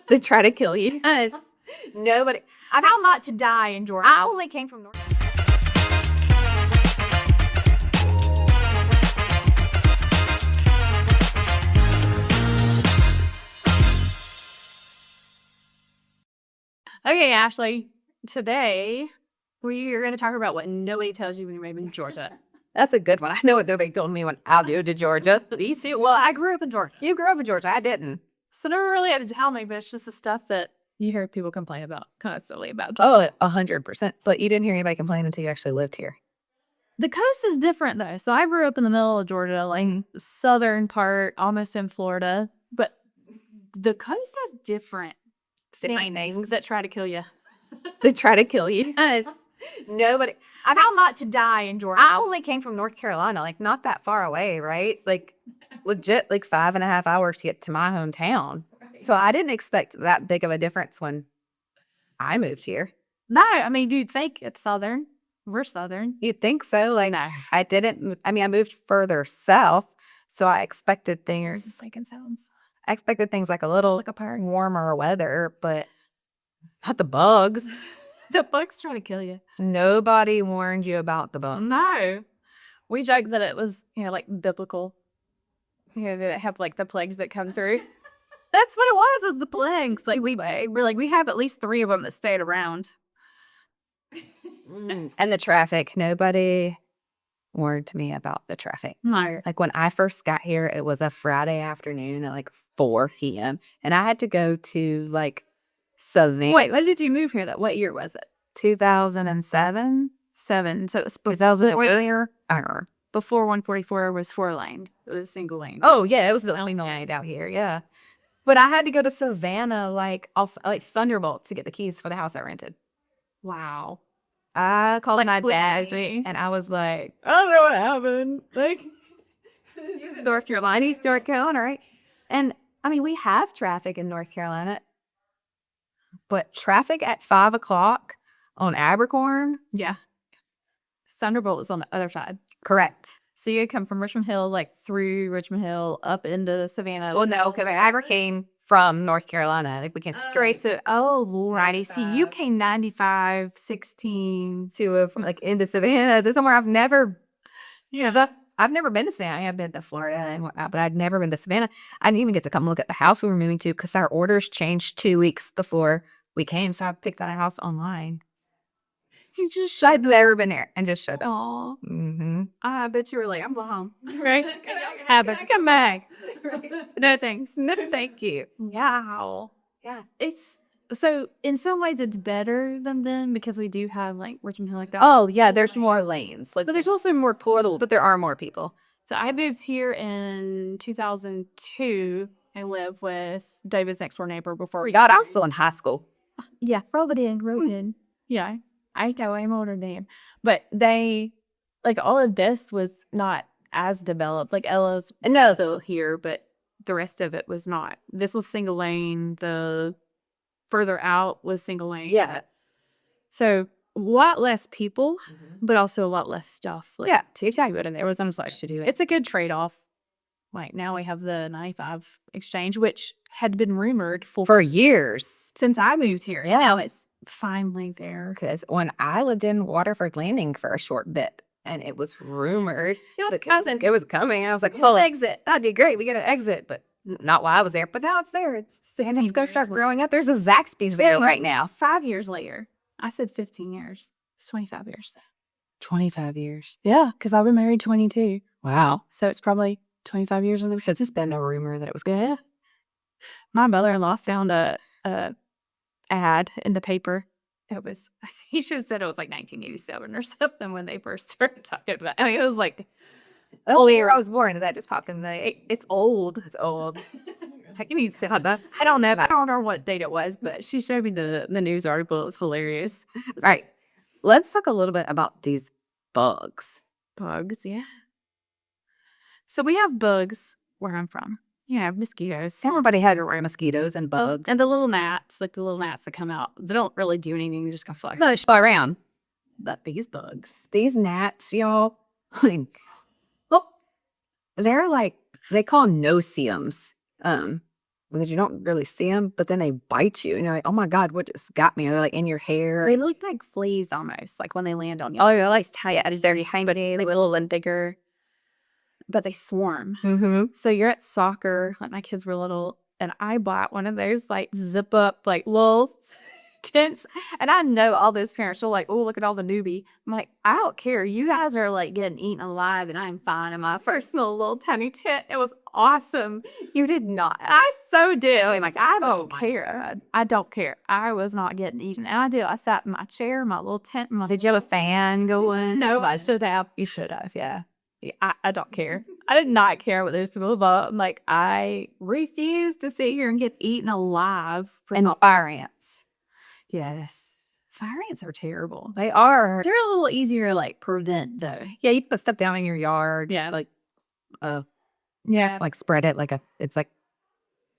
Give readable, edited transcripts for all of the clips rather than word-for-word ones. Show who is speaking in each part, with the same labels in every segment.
Speaker 1: They try to kill you.
Speaker 2: Yes.
Speaker 1: Nobody.
Speaker 2: How not to die in Georgia.
Speaker 1: I only came from North.
Speaker 2: Okay, Ashley. Today we are going to talk about what nobody tells you when you're in Georgia.
Speaker 1: That's a good one. I know what nobody told me when I moved to Georgia.
Speaker 2: Me too. Well, I grew up in Georgia,
Speaker 1: You grew up in Georgia. I didn't.
Speaker 2: so no one really had to tell me. But it's just the stuff that you hear people complain about constantly about.
Speaker 1: Oh, 100%. But you didn't hear anybody complain until you actually lived here.
Speaker 2: The coast is different though. So I grew up in the middle of Georgia, like southern part, almost in Florida. But the coast has different things that try to kill you.
Speaker 1: They try to kill you.
Speaker 2: Yes.
Speaker 1: Nobody.
Speaker 2: How not to die in Georgia.
Speaker 1: I only came from North Carolina, like not that far away, right? Like legit, like 5.5 hours to get to my hometown. So I didn't expect that big of a difference when I moved here.
Speaker 2: No, I mean, you'd think it's southern. We're southern.
Speaker 1: You'd think so. Like
Speaker 2: No.
Speaker 1: I didn't. I mean, I moved further south, so I expected things.
Speaker 2: Like it sounds
Speaker 1: I expected things like a little
Speaker 2: like a park.
Speaker 1: warmer weather, but not the bugs.
Speaker 2: The bugs try to kill you.
Speaker 1: Nobody warned you about the bugs.
Speaker 2: No. We joked that it was, like biblical. That it have like the plagues that come through. That's what it was the plagues. Like we have at least 3 of them that stayed around.
Speaker 1: And the traffic. Nobody warned me about the traffic.
Speaker 2: No.
Speaker 1: Like when I first got here, it was a Friday afternoon at like 4 p.m. And I had to go to like Savannah.
Speaker 2: Wait, when did you move here? What year was it?
Speaker 1: 2007.
Speaker 2: 7. So it was
Speaker 1: Earlier.
Speaker 2: before 144 was 4-lane. It was single lane.
Speaker 1: Oh yeah, it was the only night out here. Yeah, but I had to go to Savannah like off like Thunderbolt to get the keys for the house I rented.
Speaker 2: Wow.
Speaker 1: I called my dad and I was like, I don't know what happened. Like, North Carolina, East North Carolina, right? And I mean, we have traffic in North Carolina, but traffic at 5 o'clock on Abercorn.
Speaker 2: Yeah. Thunderbolt is on the other side.
Speaker 1: Correct.
Speaker 2: So you come from Richmond Hill, like through Richmond Hill, up into Savannah.
Speaker 1: Well, no, because I came from North Carolina. Like we can straight
Speaker 2: So, righty. So you came 95, 16.
Speaker 1: to like into Savannah. This is somewhere I've never.
Speaker 2: Yeah.
Speaker 1: I've never been to Savannah. I've been to Florida and whatnot, but I'd never been to Savannah. I didn't even get to come look at the house we were moving to because our orders changed 2 weeks before we came. So I picked out a house online. I'd never been there and just showed up.
Speaker 2: Aw.
Speaker 1: Mm-hmm.
Speaker 2: I bet you were like, I'm going home. Right? Come back. No thanks.
Speaker 1: No, thank you.
Speaker 2: Wow.
Speaker 1: Yeah.
Speaker 2: It's so in some ways it's better than then because we do have like Richmond Hill like that.
Speaker 1: Oh yeah, there's more lanes. Like,
Speaker 2: But there's also more portal.
Speaker 1: but there are more people.
Speaker 2: So I moved here in 2002 and lived with David's next door neighbor before.
Speaker 1: God, I was still in high school.
Speaker 2: Yeah, wrote in. Yeah, I know I'm older than him. But they, like all of this was not as developed. Like Ella's still here, but the rest of it was not. This was single lane. The further out was single lane.
Speaker 1: Yeah.
Speaker 2: So a lot less people, but also a lot less stuff. Like,
Speaker 1: Yeah.
Speaker 2: to tag it in there was so much to do. It's a good trade-off. Like now we have the 95 exchange, which had been rumored
Speaker 1: For years.
Speaker 2: since I moved here.
Speaker 1: Yeah.
Speaker 2: Now it's finally there.
Speaker 1: Because when I lived in Waterford Landing for a short bit, and it was rumored
Speaker 2: It
Speaker 1: was coming, I was like, well,
Speaker 2: exit.
Speaker 1: that'd be great. We got to exit, but not while I was there. But now it's there. And it's going to start growing up. There's a Zaxby's there right now.
Speaker 2: 5 years later. I said 15 years. It's 25 years.
Speaker 1: 25 years.
Speaker 2: Yeah, because I've been married 22.
Speaker 1: Wow.
Speaker 2: So it's probably 25 years in the
Speaker 1: Because it's been a rumor that it was good.
Speaker 2: Yeah. My mother-in-law found a ad in the paper. It was, he should have said it was like 1987 or something when they first started talking about it. I mean, it was like,
Speaker 1: Oh, year I was born, and that just popped in the.
Speaker 2: it's old.
Speaker 1: It's old.
Speaker 2: I can even say that. I don't know what date it was, but she showed me the news article. It was hilarious.
Speaker 1: All right. Let's talk a little bit about these bugs.
Speaker 2: Bugs, yeah. So we have bugs where I'm from. You know, mosquitoes.
Speaker 1: Everybody has their mosquitoes and bugs.
Speaker 2: And the little gnats, like the little gnats that come out. They don't really do anything. They just kind of fly.
Speaker 1: No, they fly around.
Speaker 2: But these bugs.
Speaker 1: These gnats, y'all. Oh, they're like, they call no-see-ums. because you don't really see them, but then they bite you, and you're like, oh my God, what just got me? They're like in your hair.
Speaker 2: They look like fleas almost, like when they land on you. Oh, I like to tell you, is there anybody, they were a little bit bigger, but they swarm.
Speaker 1: Mm-hmm.
Speaker 2: So you're at soccer, like my kids were little, and I bought one of those like zip up, like little tents. And I know all those parents are like, oh, look at all the newbie. I'm like, I don't care. You guys are like getting eaten alive, and I'm fine in my first little tiny tent. It was awesome.
Speaker 1: You did not.
Speaker 2: I so did. I'm like, I don't care. I don't care. I was not getting eaten. And I did. I sat in my chair, my little tent.
Speaker 1: Did you have a fan going?
Speaker 2: No, I should have.
Speaker 1: You should have, yeah.
Speaker 2: I don't care. I did not care what those people thought. I'm like, I refuse to sit here and get eaten alive.
Speaker 1: And fire ants.
Speaker 2: Yes. Fire ants are terrible.
Speaker 1: They are.
Speaker 2: They're a little easier to like prevent though.
Speaker 1: Yeah, you put stuff down in your yard.
Speaker 2: Yeah.
Speaker 1: Like,
Speaker 2: Yeah.
Speaker 1: like spread it it's like,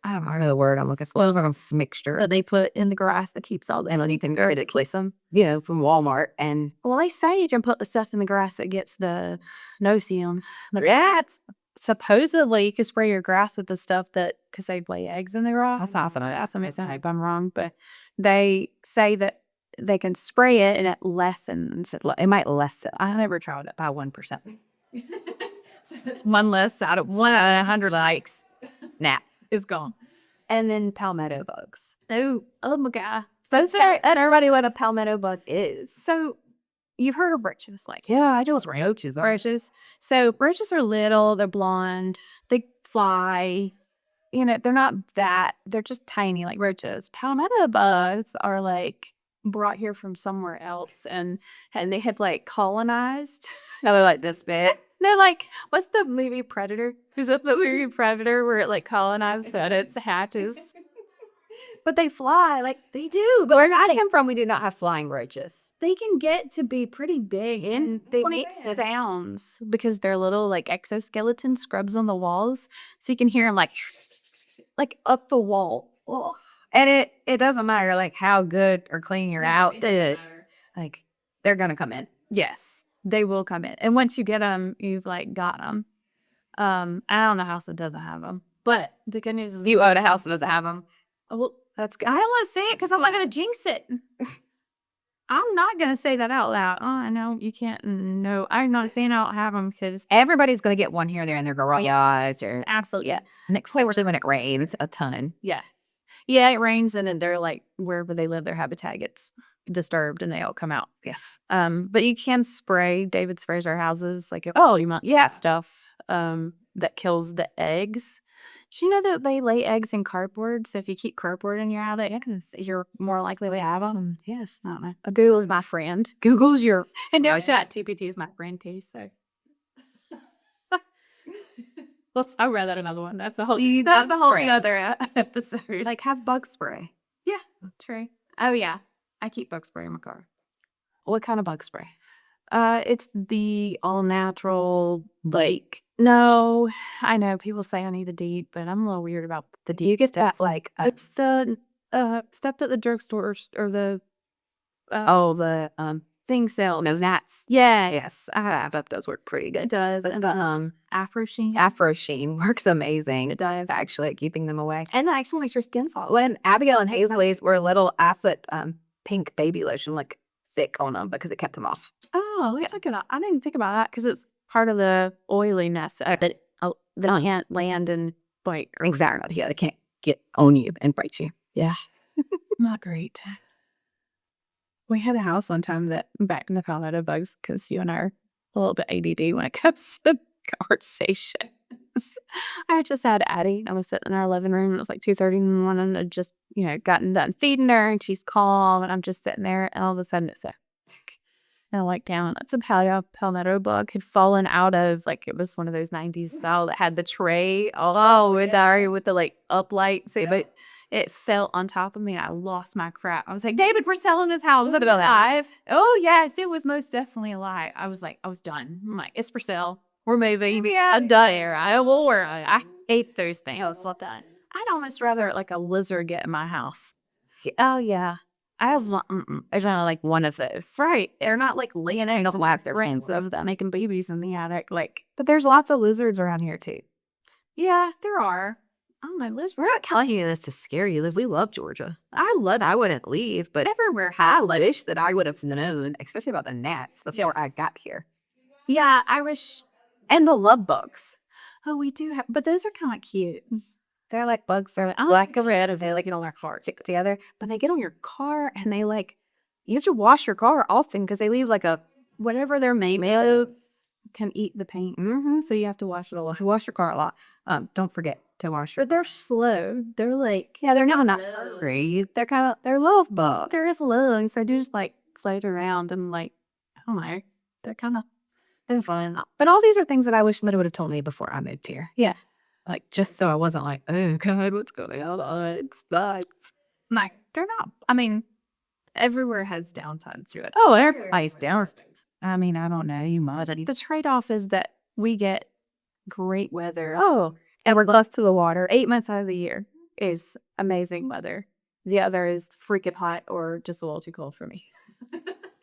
Speaker 1: I don't know the word I'm looking for. It's like a mixture
Speaker 2: That they put in the grass that keeps all the,
Speaker 1: and then you can go to place them, from Walmart. And
Speaker 2: well, they say you can put the stuff in the grass that gets the no-see-um.
Speaker 1: the rats.
Speaker 2: Supposedly you can spray your grass with the stuff that, because they lay eggs in the grass.
Speaker 1: That's awesome.
Speaker 2: That's amazing. I hope I'm wrong, but they say that they can spray it and it lessens.
Speaker 1: It might lessen. I never tried it by 1%.
Speaker 2: So it's one less out of 100 likes.
Speaker 1: Nah.
Speaker 2: It's gone.
Speaker 1: And then palmetto bugs.
Speaker 2: Oh my God.
Speaker 1: But and everybody what a palmetto bug is.
Speaker 2: So you've heard of roaches, like
Speaker 1: Yeah, I just roaches.
Speaker 2: roaches. So roaches are little, they're blonde, they fly. They're not they're just tiny like roaches. Palmetto bugs are like brought here from somewhere else and they had like colonized.
Speaker 1: No, they're like this big.
Speaker 2: They're like, what's the movie Predator? Is that the movie Predator where it like colonized and its hatches?
Speaker 1: But they fly, like they do. But where I came from, we do not have flying roaches.
Speaker 2: They can get to be pretty big and they make sounds because they're little like exoskeleton scrubs on the walls. So you can hear them like up the wall.
Speaker 1: Oh. And it doesn't matter like how good or clean you're out. Like they're gonna come in.
Speaker 2: Yes, they will come in. And once you get them, you've like got them. I don't know a house that doesn't have them, but the good news is
Speaker 1: You own a house that doesn't have them.
Speaker 2: well, that's good. I don't want to say it because I'm not going to jinx it. I'm not going to say that out loud. Oh, I know you can't. No, I'm not saying I don't have them because
Speaker 1: Everybody's gonna get one here and there in their garage or
Speaker 2: absolutely.
Speaker 1: yeah. Next way we're when it rains a ton.
Speaker 2: Yes. Yeah, it rains and then they're like wherever they live, their habitat gets disturbed and they all come out.
Speaker 1: Yes.
Speaker 2: But you can spray. David sprays our houses like
Speaker 1: Yeah.
Speaker 2: stuff that kills the eggs. Do you know that they lay eggs in cardboard? So if you keep cardboard in your attic, you're more likely to have them.
Speaker 1: Yes. Not my
Speaker 2: Google's my friend.
Speaker 1: Google's your
Speaker 2: And no, ChatGPT is my friend too. So I'll read that another one. That's a whole
Speaker 1: spray.
Speaker 2: other episode.
Speaker 1: like have bug spray.
Speaker 2: Yeah, true. Oh yeah, I keep bug spray in my car.
Speaker 1: What kind of bug spray?
Speaker 2: It's the all natural, like, no, I know people say I need the deep, but I'm a little weird about the deep.
Speaker 1: You get that like
Speaker 2: It's the stuff that the drugstores or the
Speaker 1: the
Speaker 2: thing sells.
Speaker 1: no gnats.
Speaker 2: Yes.
Speaker 1: Yes. I thought those work pretty good.
Speaker 2: It does.
Speaker 1: But
Speaker 2: And
Speaker 1: the
Speaker 2: Afro Sheen.
Speaker 1: Afro Sheen works amazing.
Speaker 2: It does.
Speaker 1: Actually at keeping them away.
Speaker 2: And that actually makes your skin soft.
Speaker 1: When Abigail and Hazelie's were little, I put pink baby lotion like thick on them because it kept them off.
Speaker 2: Oh, let's check it out. I didn't think about that because it's part of the oiliness that they can't land and bite.
Speaker 1: Exactly. Yeah, they can't get on you and bite you. Yeah.
Speaker 2: Not great. We had a house one time that back in the palmetto bugs because you and I are a little bit ADD when it comes to conversations. I just had Addie. I was sitting in our living room. It was like 2:30 in the morning. I'd just, gotten done feeding her and she's calm. And I'm just sitting there and all of a sudden it's and I looked down. It's a palmetto bug had fallen out of it was one of those 90s style that had the tray with the like uplight. But it fell on top of me and I lost my crap. I was like, David, we're selling this house. Was it alive? Oh yes, it was most definitely alive. I was done. I'm like, it's for sale. We're moving.
Speaker 1: Yeah.
Speaker 2: I'm done here. I hate those things. I was done. I'd almost rather like a lizard get in my house.
Speaker 1: Oh yeah. I have there's not like one of those.
Speaker 2: Right. They're not like laying eggs.
Speaker 1: Doesn't laugh their brains
Speaker 2: of that making babies in the attic.
Speaker 1: But there's lots of lizards around here too.
Speaker 2: Yeah, there are. don't know, Liz,
Speaker 1: We're not telling you this to scare you, Liv. We love Georgia. I wouldn't leave, but everywhere I wish that I would have known, especially about the gnats before I got here.
Speaker 2: yeah, I wish.
Speaker 1: And the love bugs.
Speaker 2: Oh, we do have, but those are kind of cute.
Speaker 1: They're like bugs. They're like black and red, and they like get on our car, stick together. But they get on your car, and they like, you have to wash your car often because they leave like a
Speaker 2: Whatever they're made
Speaker 1: mayo.
Speaker 2: can eat the paint,
Speaker 1: Mm-hmm.
Speaker 2: so you have to wash it a lot.
Speaker 1: You wash your car a lot. Don't forget to wash your.
Speaker 2: But they're slow. They're like,
Speaker 1: Yeah, they're not hungry. They're love bugs.
Speaker 2: there is lungs. They do just like float around and like, I don't know. They're kind of.
Speaker 1: It's fun. But all these are things that I wish Linda would have told me before I moved here.
Speaker 2: Yeah.
Speaker 1: Like, just so I wasn't like, oh, God, what's going on? It sucks.
Speaker 2: Like, they're not. I mean, everywhere has downsides to it.
Speaker 1: Oh, everybody's downstairs. I mean, I don't know. You might.
Speaker 2: The trade-off is that we get great weather.
Speaker 1: Oh, and we're close to the water.
Speaker 2: 8 months out of the year is amazing weather. The other is freaking hot or just a little too cold for me.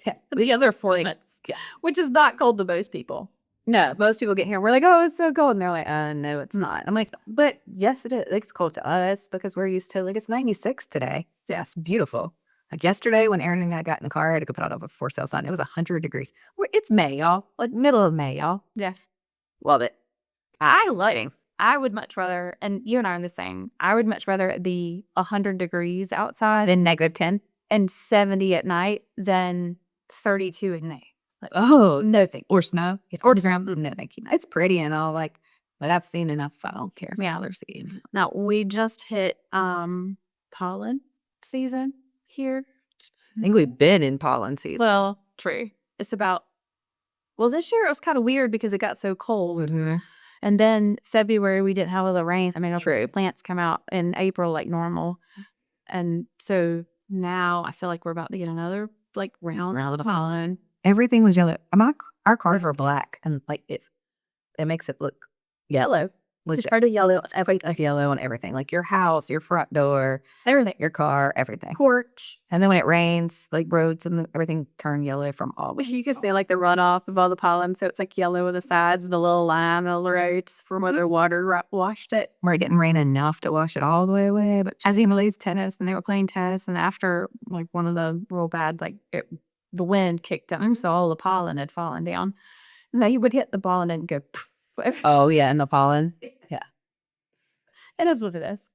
Speaker 1: Yeah.
Speaker 2: The other 4 months, which is not cold to most people.
Speaker 1: No, most people get here and we're like, oh, it's so cold. And they're like, no, it's not. I'm like, but yes, it is. It's cold to us because we're used to, like, it's 96 today. Yeah, it's beautiful. Like yesterday when Erin and I got in the car, I had to go put out a for sale sign. It was 100 degrees. It's May, y'all. Like middle of May, y'all.
Speaker 2: Yeah.
Speaker 1: Love it.
Speaker 2: I would much rather, and you and I are the same, I would much rather it be 100 degrees outside
Speaker 1: Then -10.
Speaker 2: and 70 at night than 32 in May.
Speaker 1: Like, oh,
Speaker 2: No thank you.
Speaker 1: or snow. Or just around. No, thank you. It's pretty and all, like, but I've seen enough. I don't care.
Speaker 2: Yeah.
Speaker 1: They're seeing.
Speaker 2: Now, we just hit pollen season here.
Speaker 1: I think we've been in pollen season.
Speaker 2: Well, true. It's about, well, this year it was kind of weird because it got so cold.
Speaker 1: Mhm.
Speaker 2: And then February, we didn't have all the rain. I mean,
Speaker 1: True.
Speaker 2: plants come out in April like normal. And so now I feel like we're about to get another like round
Speaker 1: Round
Speaker 2: of pollen.
Speaker 1: Everything was yellow. Our cars were black, and like it makes it look yellow.
Speaker 2: It's part of yellow.
Speaker 1: Like yellow on everything, like your house, your front door,
Speaker 2: Everything.
Speaker 1: your car, everything.
Speaker 2: Porch.
Speaker 1: And then when it rains, like roads and everything turn yellow from all.
Speaker 2: You can see like the runoff of all the pollen. So it's like yellow on the sides and a little line on the roads from where the water washed it.
Speaker 1: Where it didn't rain enough to wash it all the way away. But
Speaker 2: As Emily's tennis and they were playing tennis. And after like one of the real bad, like the wind kicked up. So all the pollen had fallen down. And they would hit the ball and then go, poof.
Speaker 1: oh yeah, and the pollen. Yeah.
Speaker 2: It is what it is.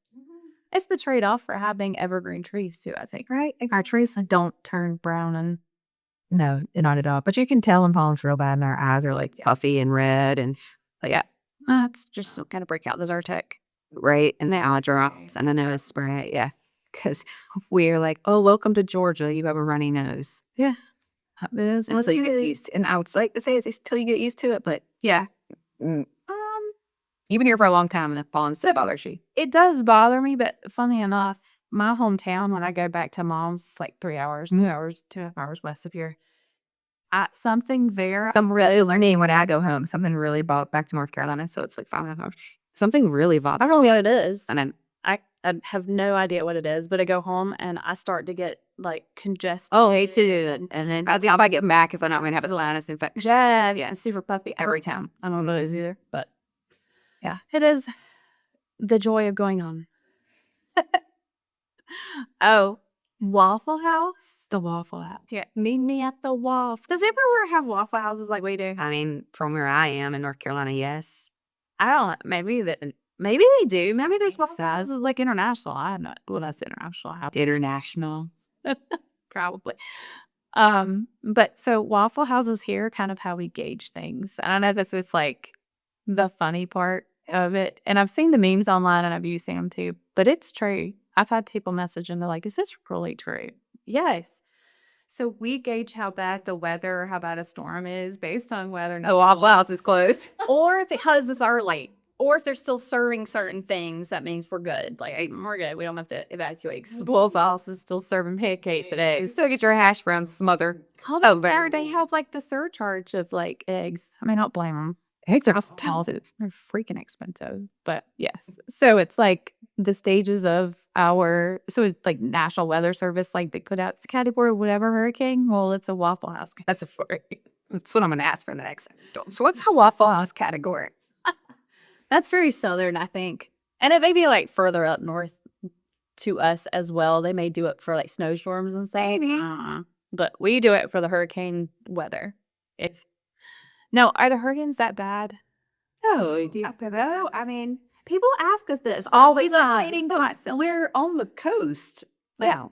Speaker 2: It's the trade-off for having evergreen trees too, I think.
Speaker 1: Right. Our trees don't turn brown and no, not at all. But you can tell when pollen's real bad and our eyes are like puffy and red and like, yeah.
Speaker 2: That's just some kind of break out the Zyrtec.
Speaker 1: Right. And the eye drops and the nose spray. Yeah. Because we're like, oh, welcome to Georgia. You have a runny nose.
Speaker 2: Yeah.
Speaker 1: It is until you get used to it. And I would like to say it's until you get used to it, but
Speaker 2: Yeah.
Speaker 1: you've been here for a long time and the pollen still bothers you.
Speaker 2: It does bother me, but funny enough, my hometown, when I go back to mom's, it's like 3 hours, 2 hours, 2.5 hours west of here. Something there.
Speaker 1: Something really learning when I go home. Something really back to North Carolina. So it's like 5.5 hours. Something really bothers.
Speaker 2: I don't know what it is.
Speaker 1: And then,
Speaker 2: I have no idea what it is, but I go home and I start to get like congested.
Speaker 1: oh, I hate to do it. And then by the time I get back, if I'm not going to have a sinus infection.
Speaker 2: Yeah,
Speaker 1: Yeah.
Speaker 2: it's super puppy
Speaker 1: Every time.
Speaker 2: I don't know what it is either, but yeah, it is the joy of going home. Oh, Waffle House?
Speaker 1: The Waffle House.
Speaker 2: Yeah.
Speaker 1: Meet me at the Waffle.
Speaker 2: Does everywhere have Waffle Houses like we do?
Speaker 1: I mean, from where I am in North Carolina, yes.
Speaker 2: I don't know. Maybe they do. Maybe there's Waffle Houses like international. I don't know. Well, that's international house.
Speaker 1: International.
Speaker 2: Probably. But so Waffle Houses here are kind of how we gauge things. And I know this is like the funny part of it. And I've seen the memes online and I've used them too, but it's true. I've had people message and they're like, is this really true? Yes. So we gauge how bad the weather, how bad a storm is based on whether or not
Speaker 1: The Waffle House is closed.
Speaker 2: or if it houses are late, or if they're still serving certain things, that means we're good. Like, hey, we're good. We don't have to evacuate. 'Cause Waffle House is still serving pancakes today.
Speaker 1: You still get your hash browns smothered.
Speaker 2: Although they have like the surcharge of like eggs. I mean, I don't blame them.
Speaker 1: Eggs are
Speaker 2: They're freaking expensive. But yes. So it's like the stages of so it's like National Weather Service, like they put out it's a category whatever hurricane. Well, it's a Waffle House.
Speaker 1: That's that's what I'm going to ask for the next storm. So what's a Waffle House category?
Speaker 2: That's very southern, I think. And it may be like further up north to us as well. They may do it for like snowstorms and stuff. But we do it for the hurricane weather. Now, are the hurricanes that bad?
Speaker 1: No, though. I mean,
Speaker 2: People ask us this
Speaker 1: all the
Speaker 2: time.
Speaker 1: time. We're on the coast.
Speaker 2: Yeah.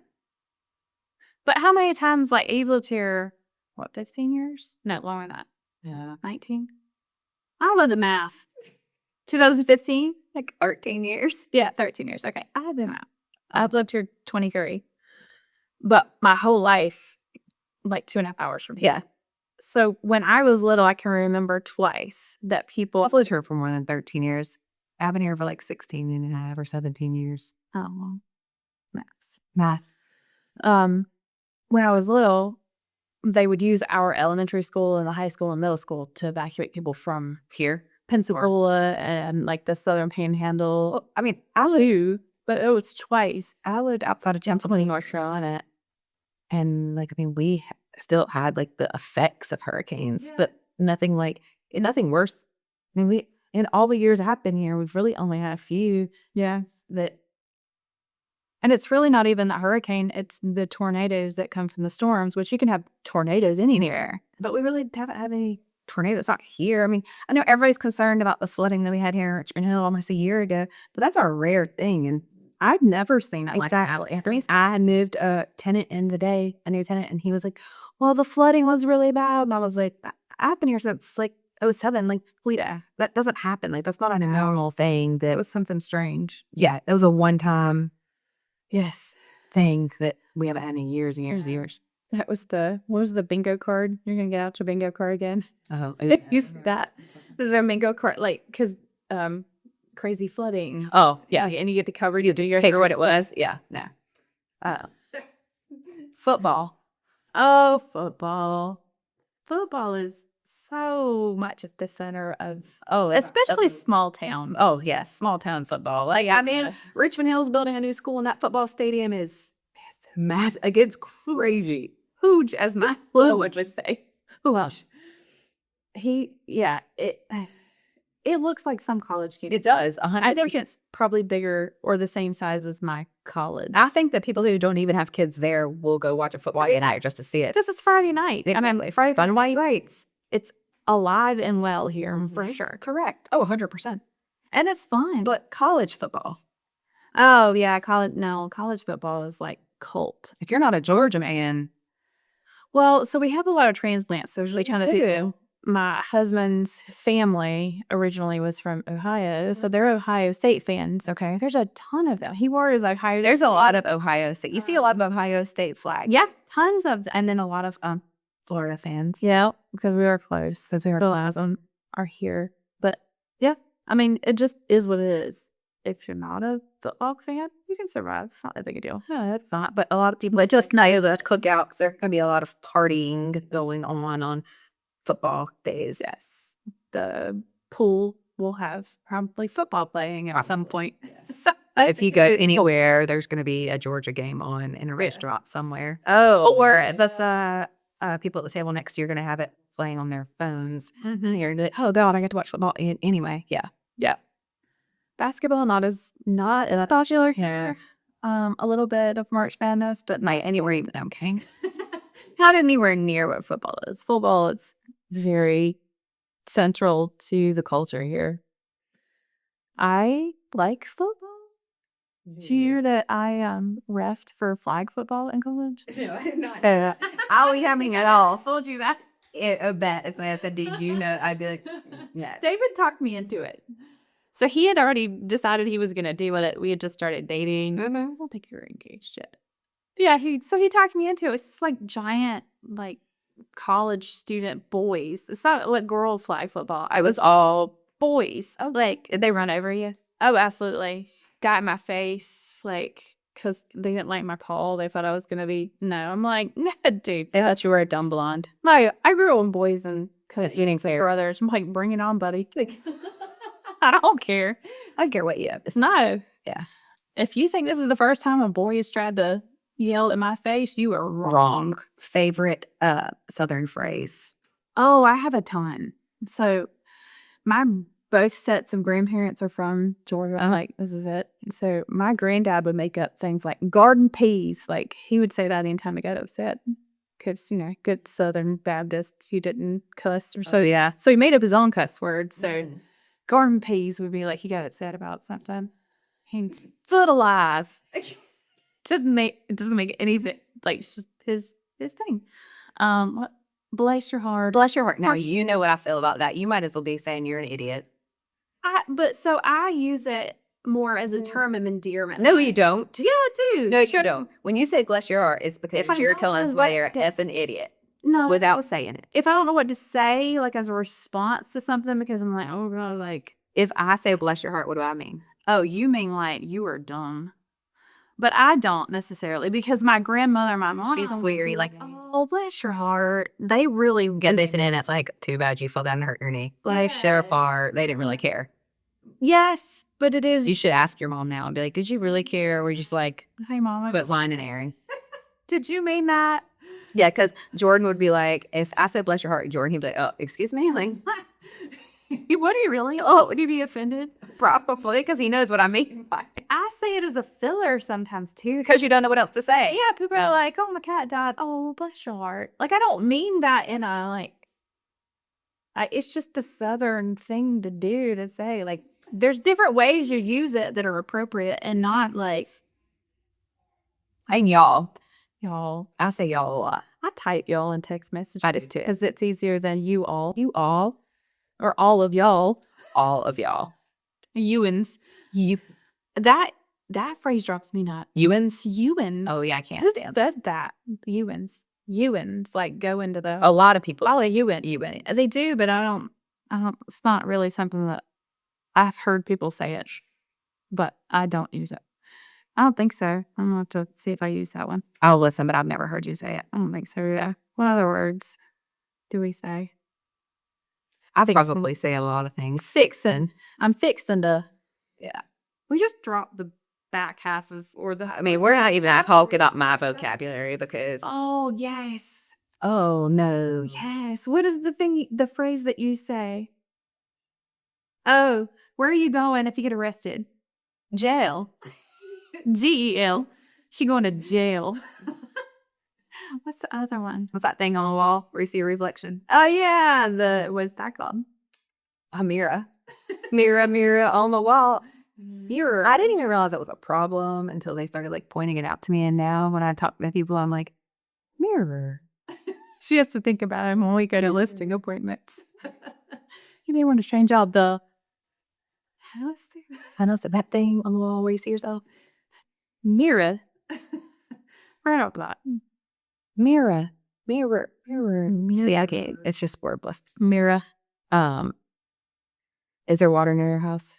Speaker 2: But how many times, like, you've lived here, what, 15 years? No, longer than that.
Speaker 1: Yeah.
Speaker 2: 19? I don't know the math. 2015?
Speaker 1: Like 13 years.
Speaker 2: Yeah, 13 years. Okay. I have the math. I've lived here 23. But my whole life, like 2.5 hours from here.
Speaker 1: Yeah.
Speaker 2: So when I was little, I can remember twice that people.
Speaker 1: I've lived here for more than 13 years. I've been here for like 16 and a half or 17 years.
Speaker 2: Oh, maths.
Speaker 1: Math.
Speaker 2: When I was little, they would use our elementary school and the high school and middle school to evacuate people from
Speaker 1: Here.
Speaker 2: Pensacola and like the Southern Panhandle.
Speaker 1: Well, I mean,
Speaker 2: But it was twice.
Speaker 1: I lived outside of Gentleman, North Carolina. And like, I mean, we still had like the effects of hurricanes, but nothing worse. I mean, in all the years I've been here, we've really only had a few.
Speaker 2: Yeah.
Speaker 1: That.
Speaker 2: And it's really not even the hurricane. It's the tornadoes that come from the storms, which you can have tornadoes anywhere.
Speaker 1: But we really haven't had any tornadoes out here. I mean, I know everybody's concerned about the flooding that we had here in Richmond Hill almost a year ago, but that's a rare thing. And
Speaker 2: I've never seen that.
Speaker 1: exactly. I moved a tenant in today, a new tenant, and he was like, well, the flooding was really bad. And I was like, I've been here since like 2007. Like, that doesn't happen. Like, that's not a normal thing. That
Speaker 2: It was something strange.
Speaker 1: Yeah, that was a one-time thing that we haven't had in years and years and years.
Speaker 2: That was what was the bingo card? You're going to get out your bingo card again?
Speaker 1: Oh,
Speaker 2: Use that. The bingo card, like, because crazy flooding.
Speaker 1: Oh, yeah.
Speaker 2: Like, and you get to cover, you do your
Speaker 1: Figure what it was. Yeah, no. Football.
Speaker 2: Oh, football. Football is so much at the center of, especially small town.
Speaker 1: Oh, yes, small town football. Like, I mean, Richmond Hill's building a new school, and that football stadium is massive. Like, it's crazy.
Speaker 2: Huge, as my would say.
Speaker 1: Who else?
Speaker 2: It looks like some college game.
Speaker 1: It does.
Speaker 2: I think it's probably bigger or the same size as my college.
Speaker 1: I think that people who don't even have kids there will go watch a football game night just to see it.
Speaker 2: This is Friday night.
Speaker 1: Exactly. I mean, Friday fun white nights.
Speaker 2: It's alive and well here for sure.
Speaker 1: Correct. Oh, 100%.
Speaker 2: And it's fun.
Speaker 1: But college football.
Speaker 2: Oh yeah, college football is like cult.
Speaker 1: If you're not a Georgia man.
Speaker 2: Well, so we have a lot of transplants. So there's really kind of people. My husband's family originally was from Ohio, so they're Ohio State fans. Okay, there's a ton of them. He wore his Ohio.
Speaker 1: There's a lot of Ohio State. You see a lot of Ohio State flags.
Speaker 2: Yeah, tons of, and then a lot of
Speaker 1: Florida fans.
Speaker 2: Yeah, because we are close. Since we are here, but yeah, I mean, it just is what it is. If you're not a football fan, you can survive. It's not that big a deal.
Speaker 1: No, that's fine. But a lot of people just know that cookouts. There's going to be a lot of partying going on football days.
Speaker 2: Yes. The pool will have probably football playing at some point.
Speaker 1: Yes. So, if you go anywhere, there's going to be a Georgia game on in a restaurant somewhere.
Speaker 2: Oh.
Speaker 1: Or the people at the table next to you are going to have it playing on their phones.
Speaker 2: Mm-hmm.
Speaker 1: You're like, oh, God, I get to watch football anyway. Yeah.
Speaker 2: Yeah. Basketball, not as popular here. A little bit of March Madness, but not anywhere even. Okay. Not anywhere near what football is. Football is very central to the culture here. I like football. Did you hear that I reffed for flag football in college?
Speaker 1: No, I did not. I'll be having it all.
Speaker 2: Told you that.
Speaker 1: I bet. As I said, did you know? I'd be like, yeah.
Speaker 2: David talked me into it. So he had already decided he was going to do it. We had just started dating.
Speaker 1: Mm-hmm.
Speaker 2: I don't think you were engaged yet. Yeah, he talked me into it. It's just like giant, like college student boys. It's not like girls flag football. I was all boys. Oh, like,
Speaker 1: did they run over you?
Speaker 2: Oh, absolutely. Got in my face, like, because they didn't like my Paul. They thought I was going to be, no. I'm like, no, dude.
Speaker 1: They thought you were a dumb blonde.
Speaker 2: No, I grew up with boys and
Speaker 1: brothers.
Speaker 2: I'm like, bring it on, buddy. I don't care.
Speaker 1: I don't care what you have.
Speaker 2: It's not.
Speaker 1: Yeah.
Speaker 2: If you think this is the first time a boy has tried to yell at my face, you are wrong.
Speaker 1: Favorite Southern phrase?
Speaker 2: Oh, I have a ton. So my both sets of grandparents are from Georgia. I'm like, this is it. So my granddad would make up things like garden peas. Like he would say that anytime I got upset. Because, good Southern Baptist, you didn't cuss or so.
Speaker 1: yeah.
Speaker 2: So he made up his own cuss words. So garden peas would be like he got upset about something. He's foot alive. It doesn't make anything. Like it's just his thing. What? Bless your heart.
Speaker 1: Bless your heart. Now, you know what I feel about that. You might as well be saying you're an idiot.
Speaker 2: So I use it more as a term of endearment.
Speaker 1: No, you don't.
Speaker 2: Yeah, I do.
Speaker 1: No, you don't. When you say bless your heart, it's because you're telling somebody you're an effing idiot.
Speaker 2: No.
Speaker 1: Without saying it.
Speaker 2: If I don't know what to say, like as a response to something, because I'm like, oh God, like.
Speaker 1: If I say bless your heart, what do I mean?
Speaker 2: Oh, you mean like you are dumb. But I don't necessarily, because my grandmother, my mom,
Speaker 1: she's sweary, like,
Speaker 2: oh, bless your heart. They really
Speaker 1: get this in, and it's like, too bad you fell down and hurt your knee. Bless your heart. They didn't really care.
Speaker 2: Yes, but it is.
Speaker 1: You should ask your mom now and be like, did you really care? Or were you just like,
Speaker 2: hey, Mama,
Speaker 1: but lying and airing?
Speaker 2: Did you mean that?
Speaker 1: Yeah, because Jordan would be like, if I said bless your heart, Jordan, he'd be like, oh, excuse me? Like,
Speaker 2: would he really? Oh, would he be offended?
Speaker 1: Probably, because he knows what I mean by it.
Speaker 2: I say it as a filler sometimes too.
Speaker 1: Because you don't know what else to say.
Speaker 2: Yeah, people are like, oh, my cat died. Oh, bless your heart. Like, I don't mean that in a, like, it's just the Southern thing to do, to say. Like, there's different ways you use it that are appropriate and not like.
Speaker 1: And y'all.
Speaker 2: Y'all.
Speaker 1: I say y'all a lot.
Speaker 2: I type y'all in text messages.
Speaker 1: I just too.
Speaker 2: Because it's easier than you all.
Speaker 1: You all.
Speaker 2: Or all of y'all.
Speaker 1: All of y'all.
Speaker 2: Ewans.
Speaker 1: You.
Speaker 2: That phrase drops me nuts.
Speaker 1: Ewans?
Speaker 2: Ewan.
Speaker 1: Oh, yeah, I can't stand
Speaker 2: that. Says that. Ewans. Ewans. Like, go into the.
Speaker 1: A lot of people.
Speaker 2: Oh, Ewan. They do, but I don't. It's not really something that I've heard people say it. But I don't use it. I don't think so. I'm going to have to see if I use that one.
Speaker 1: I'll listen, but I've never heard you say it.
Speaker 2: I don't think so, yeah. What other words do we say?
Speaker 1: I probably say a lot of things.
Speaker 2: Fixin'. I'm fixing to.
Speaker 1: Yeah.
Speaker 2: We just dropped the back half of, or the.
Speaker 1: I mean, we're not even talking about my vocabulary because.
Speaker 2: Oh, yes.
Speaker 1: Oh, no.
Speaker 2: Yes. What is the phrase that you say? Oh, where are you going if you get arrested?
Speaker 1: Jail.
Speaker 2: G-E-L. She going to jail. What's the other one?
Speaker 1: What's that thing on the wall where you see a reflection?
Speaker 2: Oh, yeah. What's that called?
Speaker 1: A mirror. Mirror on the wall.
Speaker 2: Mirror.
Speaker 1: I didn't even realize it was a problem until they started like pointing it out to me. And now when I talk to people, I'm like, mirror.
Speaker 2: She has to think about it when we go to listing appointments. You may want to change out the.
Speaker 1: I know, so that thing on the wall where you see yourself.
Speaker 2: Mirror. Right up that.
Speaker 1: Mirror. See, I can't. It's just wordless.
Speaker 2: Mirror.
Speaker 1: Is there water near your house?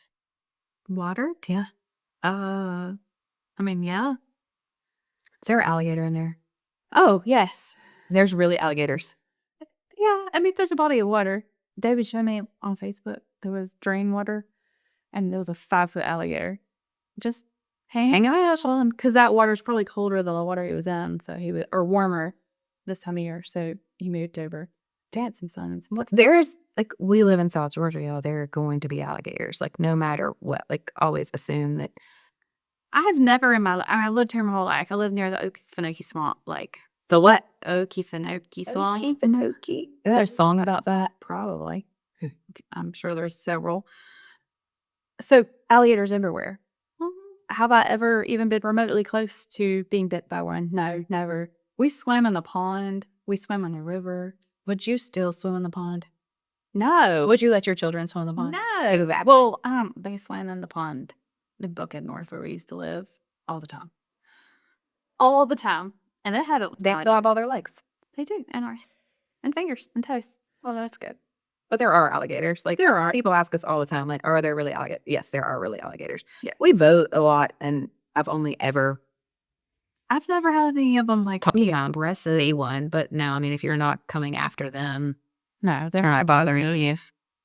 Speaker 2: Water?
Speaker 1: Yeah.
Speaker 2: I mean, yeah.
Speaker 1: Is there an alligator in there?
Speaker 2: Oh, yes.
Speaker 1: There's really alligators.
Speaker 2: Yeah, I mean, there's a body of water. David showed me on Facebook. There was drain water, and there was a 5-foot alligator. Just hanging out on, because that water's probably colder than the water he was in, so or warmer this time of year. So he moved over to had some sun and some.
Speaker 1: There's like, we live in South Georgia, y'all. There are going to be alligators, like no matter what. Like, always assume that.
Speaker 2: I have never in my life. I lived here my whole life. I lived near the Okefenokee Swamp, like.
Speaker 1: The what?
Speaker 2: Okefenokee Swamp.
Speaker 1: Okefenokee.
Speaker 2: There's a song about that, probably. I'm sure there's several. So alligators everywhere. Have I ever even been remotely close to being bit by one? No, never. We swam in the pond. We swam in the river.
Speaker 1: Would you still swim in the pond?
Speaker 2: No.
Speaker 1: Would you let your children swim in the pond?
Speaker 2: No. Well, they swam in the pond, the bucket north where we used to live, all the time. All the time. And it had
Speaker 1: They still have all their legs.
Speaker 2: They do, and arms, and fingers, and toes.
Speaker 1: Well, that's good. But there are alligators. Like,
Speaker 2: there are.
Speaker 1: People ask us all the time, like, are there really alligators? Yes, there are really alligators.
Speaker 2: Yes.
Speaker 1: We vote a lot, and I've
Speaker 2: never had any of them like
Speaker 1: aggressively one, but no, I mean, if you're not coming after them,
Speaker 2: no,
Speaker 1: they're not bothering you.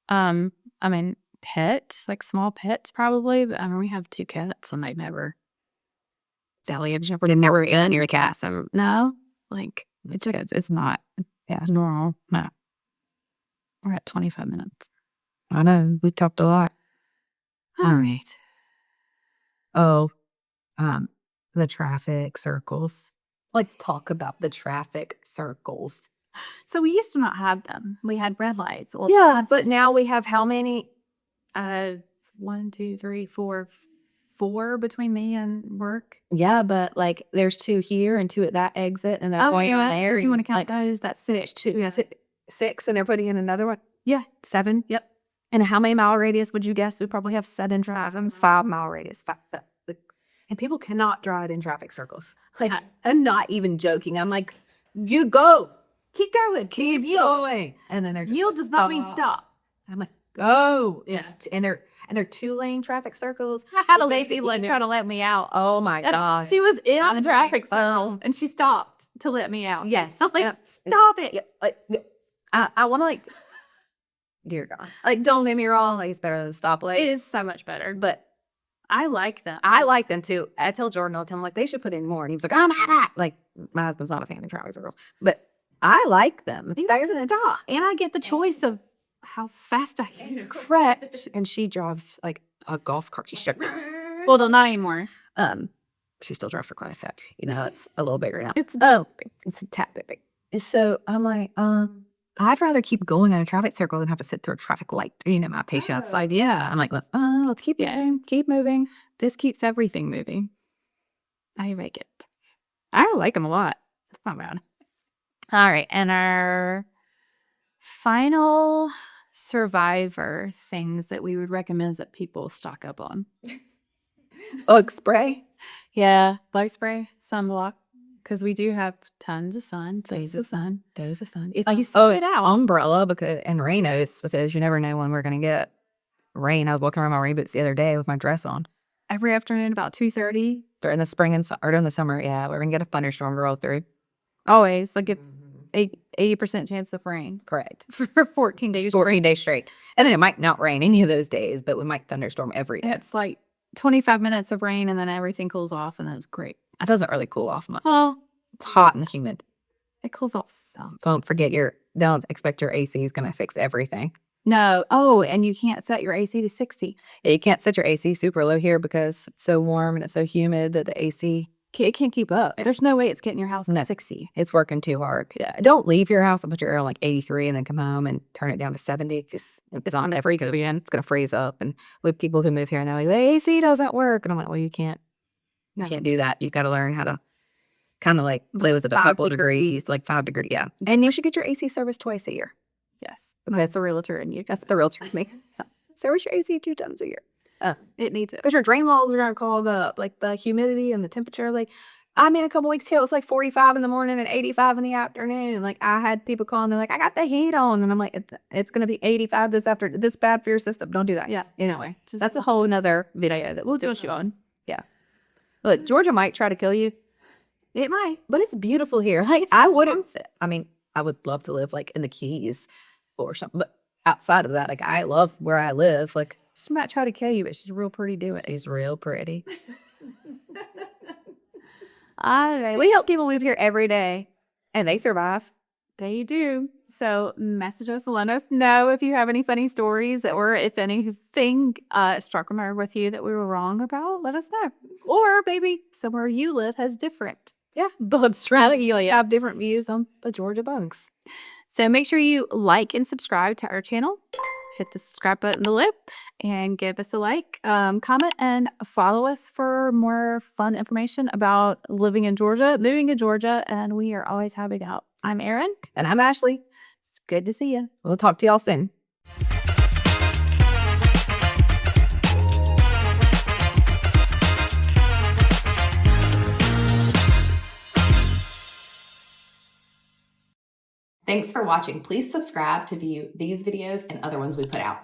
Speaker 2: I mean, pets, like small pets probably, but I mean, we have 2 cats and they never.
Speaker 1: Alligators never in your cat. So
Speaker 2: no, like it's not.
Speaker 1: Yeah,
Speaker 2: normal. No. We're at 25 minutes.
Speaker 1: I know. We talked a lot. All right. Oh, the traffic circles. Let's talk about the traffic circles.
Speaker 2: So we used to not have them. We had red lights. Well,
Speaker 1: Yeah, but now we have how many?
Speaker 2: 1, 2, 3, 4, 4 between me and work.
Speaker 1: Yeah, but like there's 2 here and 2 at that exit, and they're going
Speaker 2: yeah,
Speaker 1: there.
Speaker 2: if you want to
Speaker 1: like,
Speaker 2: count those, that's 6.
Speaker 1: 2,
Speaker 2: Yeah.
Speaker 1: 6, and they're putting in another one.
Speaker 2: Yeah.
Speaker 1: 7.
Speaker 2: Yep.
Speaker 1: And how many mile radius would you guess? We probably have 7 traffic, 5 mile radius. And people cannot drive in traffic circles. Like, I'm not even joking. I'm like, you go,
Speaker 2: Keep going.
Speaker 1: keep going, and then they're just
Speaker 2: Yield does not mean stop.
Speaker 1: I'm like, go.
Speaker 2: Yeah.
Speaker 1: And they're 2-lane traffic circles.
Speaker 2: I had a lady try to let me out.
Speaker 1: Oh my god.
Speaker 2: She was in the traffic circle and she stopped to let me out.
Speaker 1: Yes.
Speaker 2: I'm like, stop it.
Speaker 1: Yeah, like, I want to like, dear God, like, don't get me wrong, like, it's better than the stoplight.
Speaker 2: It is so much better.
Speaker 1: But
Speaker 2: I like them.
Speaker 1: I like them too. I tell Jordan all the time, like, they should put in more. And he was like, I'm not. Like, my husband's not a fan of traffic circles, but I like them.
Speaker 2: There's a stop. And I get the choice of how fast I can.
Speaker 1: Correct. And she drives like a golf cart. She should.
Speaker 2: Well, no, not anymore.
Speaker 1: She still drives for quite a fact. You know, it's a little bigger now.
Speaker 2: It's
Speaker 1: It's a tad bit big. So I'm like, I'd rather keep going on a traffic circle than have to sit through a traffic light. You know, my patience. Yeah. I'm like, let's keep going, keep moving.
Speaker 2: This keeps everything moving. I like it. I like them a lot. It's not bad. All right. And our final survivor things that we would recommend that people stock up on.
Speaker 1: Bug spray.
Speaker 2: Yeah. Bug spray, sunblock. Because we do have tons of sun, days of sun. If you sit it out.
Speaker 1: Umbrella and rainos, because you never know when we're going to get rain. I was walking around my rain boots the other day with my dress on.
Speaker 2: Every afternoon about 2:30.
Speaker 1: During the spring and or during the summer, yeah, we're going to get a thunderstorm roll through.
Speaker 2: Always. Like it's 80% chance of rain.
Speaker 1: Correct.
Speaker 2: For 14 days.
Speaker 1: 14 days straight. And then it might not rain any of those days, but we might thunderstorm every day.
Speaker 2: It's like 25 minutes of rain and then everything cools off and then it's great.
Speaker 1: It doesn't really cool off much.
Speaker 2: Well,
Speaker 1: it's hot and humid.
Speaker 2: It cools off some.
Speaker 1: Don't expect your AC is going to fix everything.
Speaker 2: No. Oh, and you can't set your AC to 60.
Speaker 1: Yeah, you can't set your AC super low here because it's so warm and it's so humid that the AC
Speaker 2: it can't keep up. There's no way it's getting your house to 60.
Speaker 1: It's working too hard. Yeah. Don't leave your house and put your air on like 83 and then come home and turn it down to 70 because it's on every again. It's going to freeze up. And with people who move here and they're like, the AC doesn't work. And I'm like, well, you can't do that. You've got to learn how to kind of like play with it a couple degrees, like 5 degrees. Yeah. And you should get your AC service twice a year.
Speaker 2: Yes. That's the realtor in you.
Speaker 1: That's the realtor in me. Service your AC 2 times a year.
Speaker 2: It needs it.
Speaker 1: Because your drain logs are going to clog up. Like the humidity and the temperature. Like, I mean, a couple weeks ago, it was like 45 in the morning and 85 in the afternoon. Like, I had people calling, they're like, I got the heat on. And I'm like, it's going to be 85 this bad for your system. Don't do that.
Speaker 2: Yeah.
Speaker 1: Anyway, that's a whole nother video that we'll do a show on. Yeah. Look, Georgia might try to kill you.
Speaker 2: It might.
Speaker 1: But it's beautiful here. Like, I wouldn't. I mean, I would love to live like in the Keys or something. But outside of that, like, I love where I live. Like, she might try to kill you, but she's real pretty doing it. She's real pretty.
Speaker 2: All right.
Speaker 1: We help people move here every day, and they survive.
Speaker 2: They do. So message us, let us know if you have any funny stories or if anything struck a nerve with you that we were wrong about. Let us know. Or maybe somewhere you live has different bug strategy. You have different views on the Georgia bugs. So make sure you like and subscribe to our channel. Hit the subscribe button below and give us a like, comment, and follow us for more fun information about living in Georgia, moving to Georgia, and we are always happy to help. I'm Erin.
Speaker 1: And I'm Ashley.
Speaker 2: It's good to see you.
Speaker 1: We'll talk to y'all soon. Thanks for watching. Please subscribe to view these videos and other ones we put out.